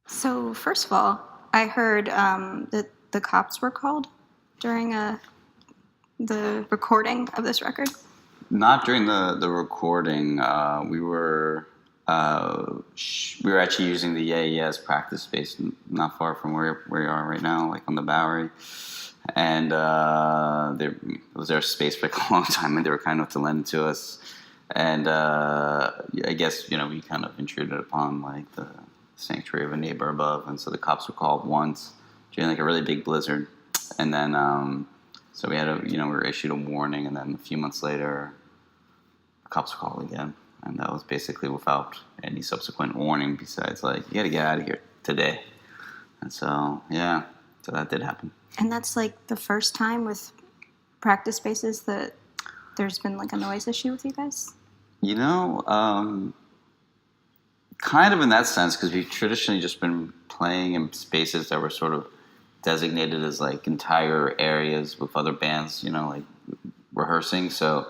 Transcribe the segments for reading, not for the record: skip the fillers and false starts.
So first of all, I heard that the cops were called during the recording of this record. Not during the recording. We were actually using the AES practice space not far from where we are right now, like on the Bowery. And it was their space for like a long time, and they were kind enough to lend it to us. And I guess we kind of intruded upon like the sanctuary of a neighbor above, and so the cops were called once during like a really big blizzard, and then so we had we were issued a warning, and then a few months later, the cops were called again, and that was basically without any subsequent warning besides like you got to get out of here today, and so so that did happen. And that's like the first time with practice spaces that there's been like a noise issue with you guys? Kind of in that sense, because we've traditionally just been playing in spaces that were sort of designated as like entire areas with other bands, like rehearsing. So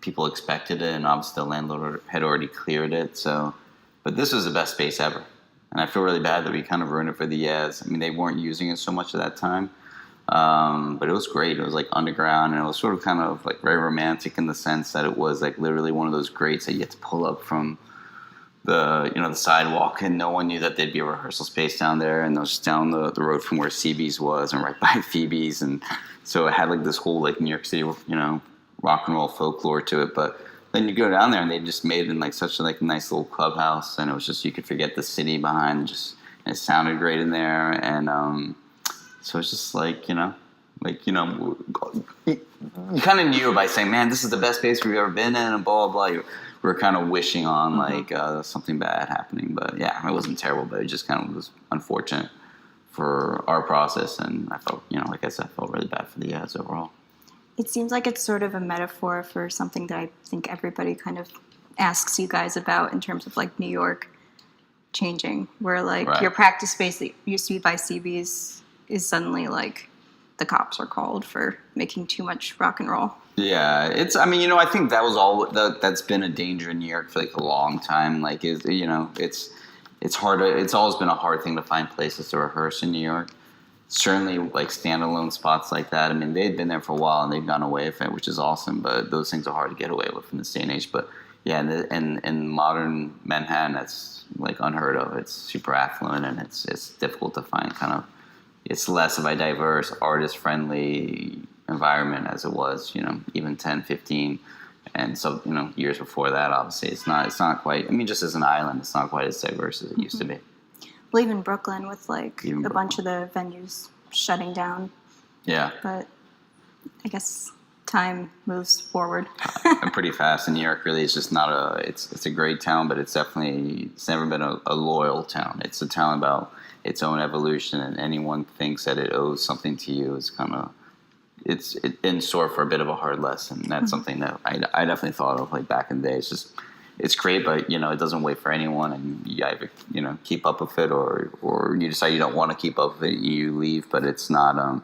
people expected it, and obviously the landlord had already cleared it. So, but this was the best space ever. And I feel really bad that we kind of ruined it for the Yaz. I mean, they weren't using it so much at that time. But it was great. It was like underground, and it was sort of kind of like very romantic in the sense that it was like literally one of those grates that you had to pull up from the sidewalk, and no one knew that there'd be a rehearsal space down there, and it was just down the road from where CB's was and right by Phoebe's, and so it had like this whole like New York City rock and roll folklore to it. But then you go down there and they just made it in like such a like nice little clubhouse, and it was just you could forget the city behind, and it sounded great in there, and so it's just like you kind of knew by saying, man, this is the best place we've ever been in, and blah blah blah. We were kind of wishing on like something bad happening, but yeah, it wasn't terrible, but it just kind of was unfortunate for our process, and I felt, like I said, I felt really bad for the Yaz overall. It seems like it's sort of a metaphor for something that I think everybody kind of asks you guys about in terms of like New York changing, where like Right. Your practice space that used to be by CB's is suddenly like the cops are called for making too much rock and roll. Yeah, I think that was all that's been a danger in New York for like a long time. Like, it's hard. It's always been a hard thing to find places to rehearse in New York. Certainly, like standalone spots like that. I mean, they'd been there for a while and they've gone away with it, which is awesome. But those things are hard to get away with in this day and age. But yeah, in modern Manhattan, that's like unheard of. It's super affluent, and it's difficult to find kind of. It's less of a diverse, artist-friendly environment as it was, even 10, 15. And so, years before that, obviously, it's not quite, just as an island, it's not quite as diverse as it used to be. Well, even Brooklyn with like bunch of the venues shutting down. Yeah. But I guess time moves forward. And pretty fast. And New York really is just not it's a great town, but it's never been a loyal town. It's a town about its own evolution, and anyone thinks that it owes something to you is kind of it's in store for a bit of a hard lesson. That's something that I definitely thought of like back in the day. It's great, but it doesn't wait for anyone, and you either keep up with it or you decide you don't want to keep up with it, you leave. But it's not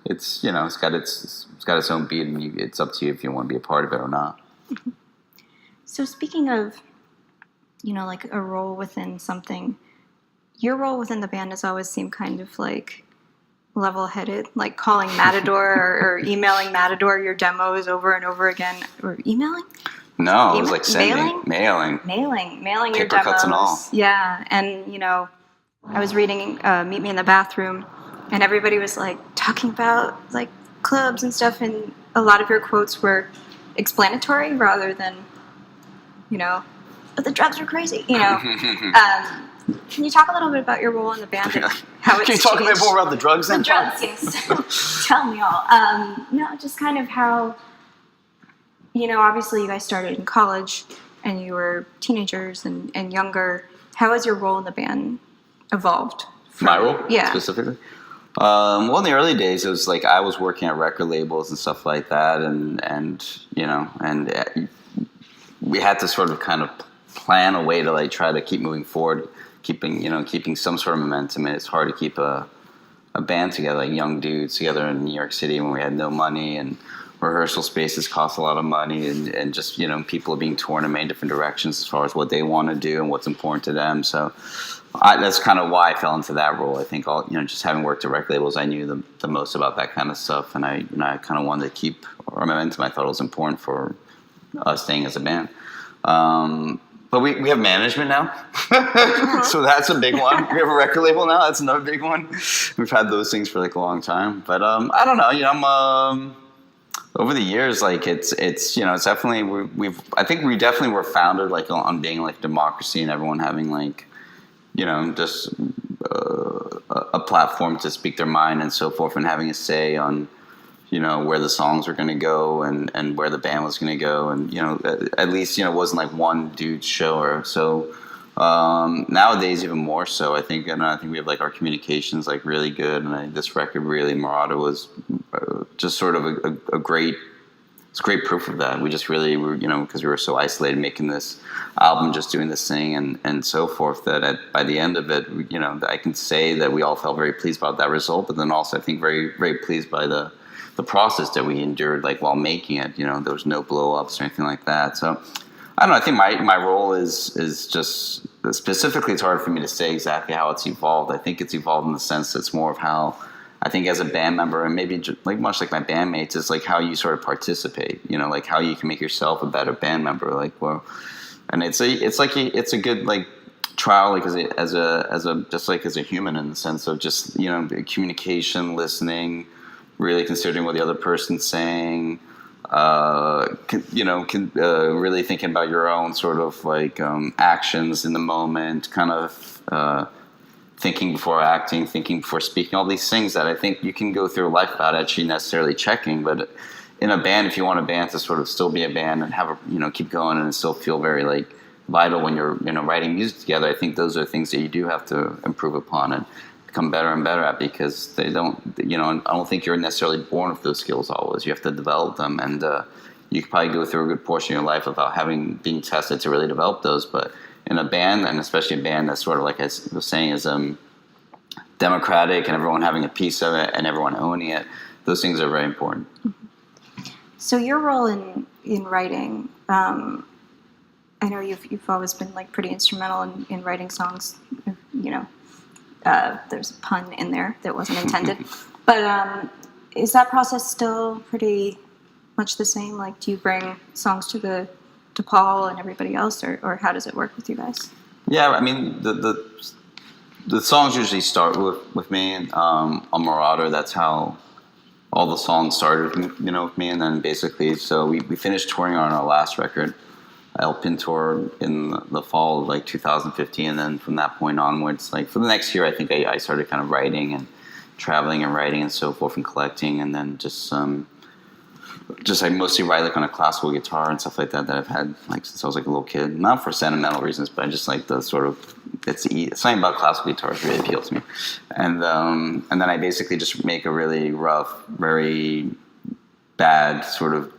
it's it's got its own beat, and it's up to you if you want to be a part of it or not. So speaking of like a role within something, your role within the band has always seemed kind of like level-headed, like calling Matador or emailing Matador your demos over and over again. Or emailing? No, it was like mailing your paper demos. Cuts and all. Yeah, and I was reading Meet Me in the Bathroom, and everybody was like talking about like clubs and stuff, and a lot of your quotes were explanatory rather than the drugs are crazy. Can you talk a little bit about your role in the band and how it's Can you talk a bit more about the drugs then? The drugs, yes. Tell me all. Just kind of how, obviously you guys started in college and you were teenagers and younger. How has your role in the band evolved? My role? Yeah. Specifically? Well, in the early days, it was like I was working at record labels and stuff like that, and we had to sort of kind of plan a way to like try to keep moving forward, keeping some sort of momentum. And it's hard to keep a band together, like young dudes together in New York City when we had no money, and rehearsal spaces cost a lot of money, and just, people are being torn in many different directions as far as what they want to do and what's important to them. So that's kind of why I fell into that role. I think just having worked at record labels, I knew the most about that kind of stuff, and I kind of wanted to keep our momentum. I thought it was important for us staying as a band. But we have management now, so that's a big one. We have a record label now. That's another big one. We've had those things for like a long time, but I don't know. I'm over the years, like it's definitely I think we definitely were founded like on being like democracy and everyone having like just a platform to speak their mind and so forth, and having a say on where the songs were going to go and where the band was going to go, and at least it wasn't like one dude's show. Or so nowadays even more so. I think we have like our communications like really good, and this record really, Marauder, was just sort of a great. It's great proof of that. We just really were, because we were so isolated making this album, just doing this thing and so forth, that by the end of it, I can say that we all felt very pleased about that result, but then also I think very, very pleased by the process that we endured, like while making it. There was no blow-ups or anything like that. So I don't know. I think my role is just specifically. It's hard for me to say exactly how it's evolved. I think it's evolved in the sense that it's more of how I think as a band member, and maybe just like much like my bandmates, is like how you sort of participate. Like how you can make yourself a better band member. Like and it's a good like trial, like as a human, in the sense of just communication, listening, really considering what the other person's saying, really thinking about your own sort of like actions in the moment, kind of thinking before acting, thinking before speaking, all these things that I think you can go through life without actually necessarily checking. But in a band, if you want a band to sort of still be a band and have keep going and still feel very like vital when you're writing music together, I think those are things that you do have to improve upon and become better and better at, because they don't, I don't think you're necessarily born with those skills always. You have to develop them, and you could probably go through a good portion of your life without being tested to really develop those. But in a band, and especially a band that's sort of like I was saying is democratic and everyone having a piece of it and everyone owning it, those things are very important. So your role in writing, I know you've always been like pretty instrumental in writing songs. There's a pun in there that wasn't intended. But is that process still pretty much the same? Like, do you bring songs to Paul and everybody else, or how does it work with you guys? Yeah, I mean, the songs usually start with me on Marauder. That's how all the songs started, with me. And then basically, so we finished touring on our last record, El Pintor, in the fall of like 2015, and then from that point onwards, like for the next year, I think I started kind of writing and traveling and writing and so forth and collecting, and then just I mostly write like on a classical guitar and stuff like that I've had like since I was like a little kid, not for sentimental reasons, but I just like the sort of something about classical guitars really appeals to me, and then I basically just make a really rough, very bad sort of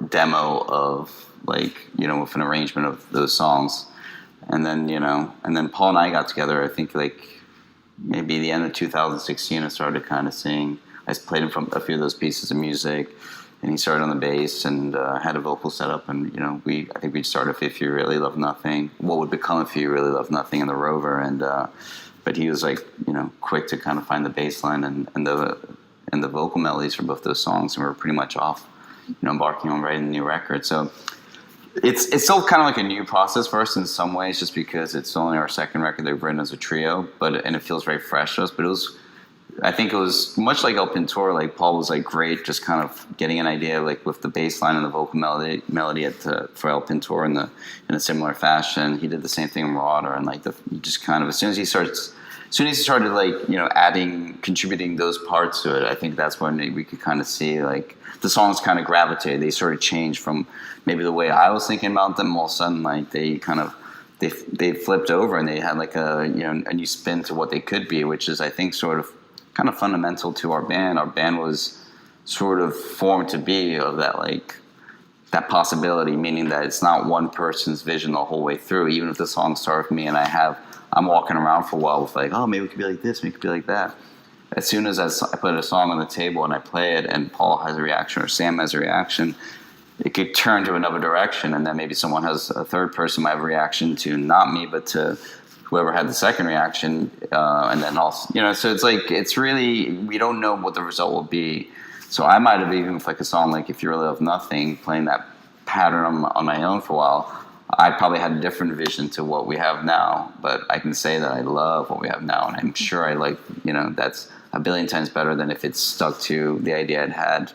demo of like with an arrangement of those songs, and then Paul and I got together. I think like maybe the end of 2016, I started kind of sing. I played him from a few of those pieces of music, and he started on the bass and had a vocal setup. And I think we started If You Really Love Nothing, what would become If You Really Love Nothing, in the Rover. And but he was like quick to kind of find the bass line and the vocal melodies for both those songs, and we were pretty much off, embarking on writing a new record. So it's still kind of like a new process for us in some ways, just because it's only our second record that we've written as a trio, and it feels very fresh to us. But I think it was much like El Pintor. Like Paul was like great, just kind of getting an idea like with the bass line and the vocal melody for El Pintor in a similar fashion. He did the same thing in Marauder, and like he just kind of as soon as he started like contributing those parts to it, I think that's when we could kind of see like the songs kind of gravitated. They sort of changed from maybe the way I was thinking about them. All of a sudden, like they flipped over and they had like a new spin to what they could be, which is I think sort of kind of fundamental to our band. Our band was sort of formed to be of that like that possibility, meaning that it's not one person's vision the whole way through. Even if the song starts with me and I'm walking around for a while with like, oh, maybe we could be like this, maybe we could be like that. as soon as I put a song on the table and I play it, and Paul has a reaction or Sam has a reaction, it could turn to another direction, and then maybe someone has a third person might have a reaction to not me, but to whoever had the second reaction, and then also, so it's like, it's really, we don't know what the result will be. So I might have, even with like a song like If You Really Love Nothing, playing that pattern on my own for a while, I probably had a different vision to what we have now, but I can say that I love what we have now, and I'm sure I like, that's a billion times better than if it's stuck to the idea I'd had,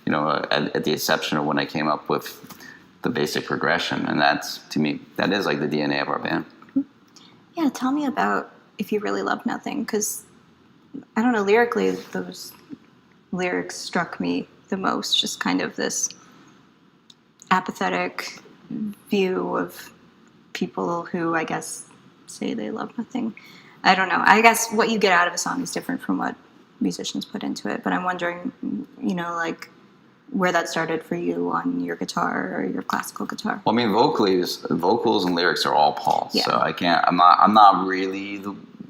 at the exception of when I came up with the basic progression. And that's, to me, that is like the DNA of our band. Yeah, tell me about If You Really Love Nothing, because, I don't know, lyrically, those lyrics struck me the most, just kind of this apathetic view of people who, I guess, say they love nothing. I don't know. I guess what you get out of a song is different from what musicians put into it, but I'm wondering, like, where that started for you on your guitar or your classical guitar. Well, I mean, vocals and lyrics are all Paul, Yeah. so I'm not really,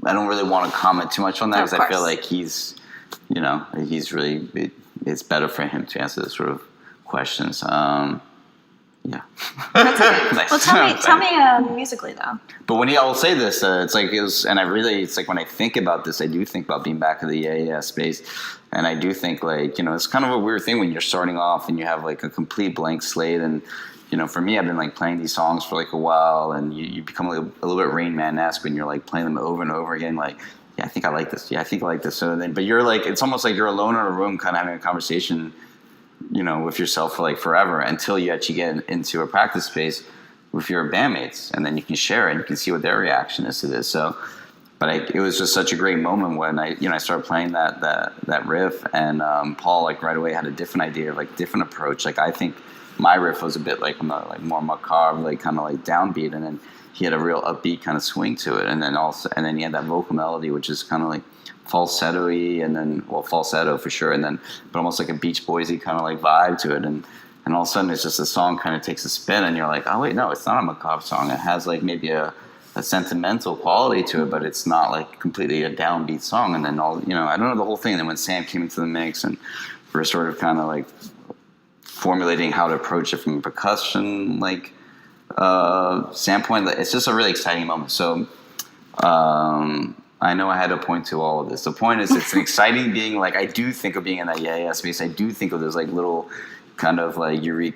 I don't really want to comment too much on that, because I feel like he's really, it's better for him to answer this sort of questions. Yeah. That's okay. Nice. Well, tell me musically though. But I will say this, it's like it's like when I think about this, I do think about being back in the space, and I do think like, it's kind of a weird thing when you're starting off and you have like a complete blank slate, and for me, I've been like playing these songs for like a while, and you become a little bit Rain Man-esque when you're like playing them over and over again, like, yeah, I think I like this. Yeah, I think I like this. So then, but you're like, it's almost like you're alone in a room, kind of having a conversation, with yourself for like forever, until you actually get into a practice space with your bandmates, and then you can share it and you can see what their reaction is to this. So, but it was just such a great moment when I started playing that riff, and Paul like right away had a different idea, like different approach. Like I think my riff was a bit like more macabre, like kind of like downbeat, and then he had a real upbeat kind of swing to it, and then he had that vocal melody, which is kind of like falsetto-y, and then, well, falsetto for sure, and then, but almost like a Beach Boys-y kind of like vibe to it, and all of a sudden it's just the song kind of takes a spin, and you're like, oh wait, no, it's not a macabre song. It has like maybe a sentimental quality to it, but it's not like completely a downbeat song. And then I don't know the whole thing. And then when Sam came into the mix, and we're sort of kind of like formulating how to approach it from a percussion like standpoint, it's just a really exciting moment. So I know I had to point to all of this. The point is, it's an exciting being, like, I do think of being in that space. I do think of those like little kind of like eureka